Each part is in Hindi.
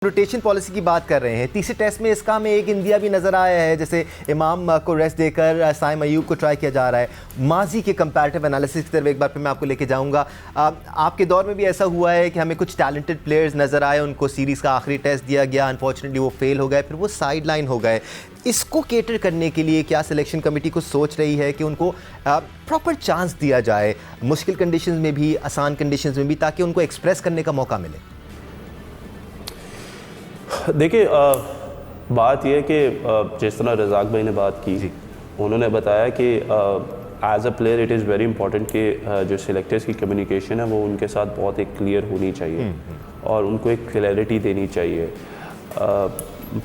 रोटेशन पॉलिसी की बात कर रहे हैं। तीसरे टेस्ट में इसका हमें एक इंडिया भी नज़र आया है, जैसे इमाम को रेस्ट देकर साइम अयूब को ट्राई किया जा रहा है। माजी के कंपैरेटिव एनालिसिस की तरफ एक बार फिर मैं आपको लेके जाऊंगा। आपके दौर में भी ऐसा हुआ है कि हमें कुछ टैलेंटेड प्लेयर्स नज़र आए, उनको सीरीज़ का आखिरी टेस्ट दिया गया, अनफॉर्चुनेटली वो फेल हो गए, फिर वो साइड लाइन हो गए। इसको केटर करने के लिए क्या सिलेक्शन कमेटी को सोच रही है कि उनको प्रॉपर चांस दिया जाए, मुश्किल कंडीशंस में भी, आसान कंडीशंस में भी, ताकि उनको एक्सप्रेस करने का मौका मिले? देखिए, बात यह है कि जिस तरह रज़ाक भाई ने बात की, उन्होंने बताया कि as a player it is very important कि जो सिलेक्टर्स की कम्युनिकेशन है वो उनके साथ बहुत एक क्लियर होनी चाहिए और उनको एक क्लैरिटी देनी चाहिए।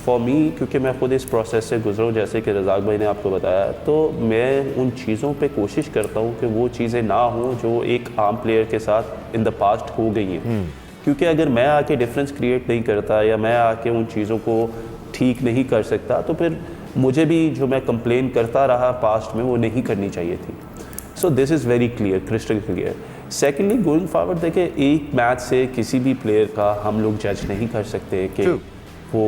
फॉर मी, क्योंकि मैं खुद इस प्रोसेस से गुजरा हूँ, जैसे कि रज़ाक भाई ने आपको बताया, तो मैं उन चीज़ों पे कोशिश करता हूँ कि वो चीज़ें ना हों जो एक आम प्लेयर के साथ इन द पास्ट हो गई हैं। क्योंकि अगर मैं आके डिफरेंस क्रिएट नहीं करता या मैं आके उन चीज़ों को ठीक नहीं कर सकता, तो फिर मुझे भी जो मैं कंप्लेन करता रहा पास्ट में वो नहीं करनी चाहिए थी। So this is very clear, crystal clear. Secondly, going forward, देखिए, एक मैच से किसी भी प्लेयर का हम लोग जज नहीं कर सकते कि वो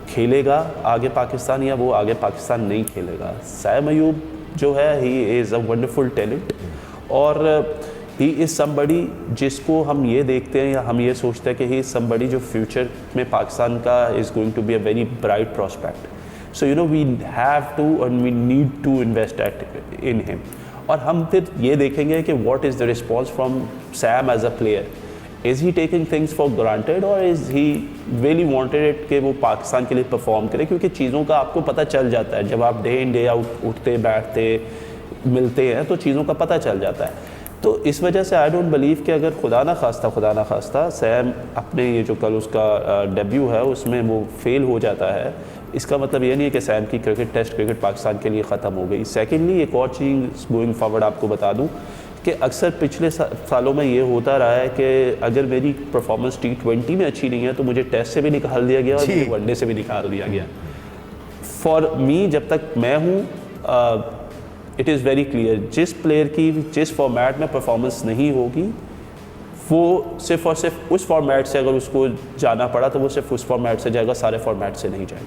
खेलेगा आगे पाकिस्तान या वो आगे पाकिस्तान नहीं खेलेगा। साइम अयूब जो है, he is a wonderful talent और ही इज़ समबडी जिसको हम ये देखते हैं या हम ये सोचते हैं कि ही इज़ समबडी जो फ्यूचर में पाकिस्तान का is going to be a very bright prospect. So you know, we have to and we need to invest at in him. और हम फिर ये देखेंगे कि what is the response from Sam as a player. Is he taking things for granted और is he really wanted it कि वो पाकिस्तान के लिए परफॉर्म करे? क्योंकि चीज़ों का आपको पता चल जाता है, जब आप डे इन डे आउट उठते बैठते मिलते हैं तो चीज़ों का पता चल जाता है। तो इस वजह से आई डोंट बिलीव कि अगर खुदा ना खास्ता सैम अपने ये जो कल उसका डेब्यू है उसमें वो फेल हो जाता है, इसका मतलब ये नहीं है कि सैम की टेस्ट क्रिकेट पाकिस्तान के लिए ख़त्म हो गई। सेकेंडली, एक और चीज़ गोइंग फॉरवर्ड आपको बता दूं कि अक्सर पिछले सालों में ये होता रहा है कि अगर मेरी परफॉर्मेंस T20 में अच्छी नहीं है तो मुझे टेस्ट से भी निकाल दिया गया और मुझे वनडे से भी निकाल दिया गया। फॉर मी, जब तक मैं हूँ, इट इज़ वेरी क्लियर, जिस प्लेयर की जिस फॉर्मेट में परफॉर्मेंस नहीं होगी वो सिर्फ और सिर्फ उस फॉर्मेट से, अगर उसको जाना पड़ा तो वो सिर्फ उस फॉर्मेट से जाएगा, सारे फॉर्मेट से नहीं जाएगा।